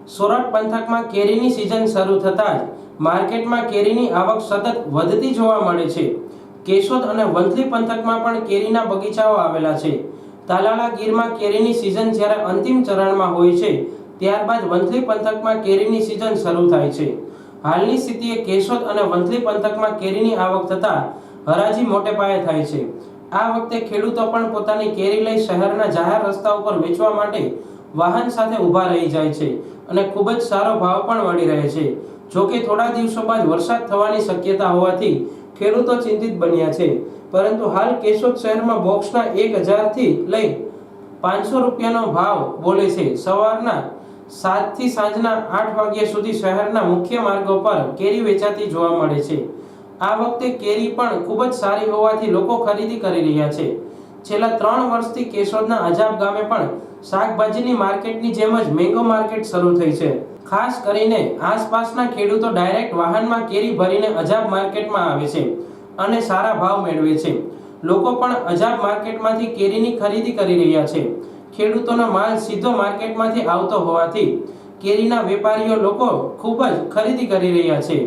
સોરઠ પંથકમાં કેરીની સિઝન શરૂ થતાં જ માર્કેટમાં કેરીની આવક સતત વધતી જોવા મળે છે। કેશોદ અને વંથલી પંથકમાં પણ કેરીના બગીચાઓ આવેલા છે। તાલાલા ગીરમાં કેરીની સિઝન જ્યારે અંતિમ ચરણમાં હોય છે, ત્યારબાદ વંથલી પંથકમાં કેરીની સિઝન શરૂ થાય છે। હાલની સ્થિતિએ કેશોદ અને વંથલી પંથકમાં કેરીની આવક થતાં હરાજી મોટે પાયે થાય છે। આ વખતે ખેડૂતો પણ પોતાની કેરી લઈ શહેરના જાહેર રસ્તા ઉપર વેચવા માટે વાહન સાથે ઊભા રહી જાય છે અને ખૂબ જ સારો ભાવ પણ મળી રહે છે। જો કે થોડા દિવસો બાદ વરસાદ થવાની શક્યતા હોવાથી ખેડૂતો ચિંતિત બન્યા છે, પરંતુ હાલ કેશોદ શહેરમાં બોક્સના 1000 થી લઈ 500 રૂપિયાનો ભાવ બોલે છે। સવારના 7 થી સાંજના 8 વાગ્યા સુધી શહેરના મુખ્ય માર્ગો પર કેરી વેચાતી જોવા મળે છે। આ વખતે કેરી પણ ખૂબ જ સારી હોવાથી લોકો ખરીદી કરી રહ્યા છે। છેલ્લા 3 વર્ષથી કેશોદના અજાબ ગામે પણ શાકભાજીની માર્કેટની જેમ જ મેંગો માર્કેટ શરૂ થઈ છે। ખાસ કરીને આસપાસના ખેડૂતો ડાયરેક્ટ વાહનમાં કેરી ભરીને અજાબ માર્કેટમાં આવે છે અને સારા ભાવ મેળવે છે। લોકો પણ અજાબ માર્કેટમાંથી કેરીની ખરીદી કરી રહ્યા છે। ખેડૂતોનો માલ સીધો માર્કેટમાંથી આવતો હોવાથી કેરીના વેપારીઓ લોકો ખૂબ જ ખરીદી કરી રહ્યા છે।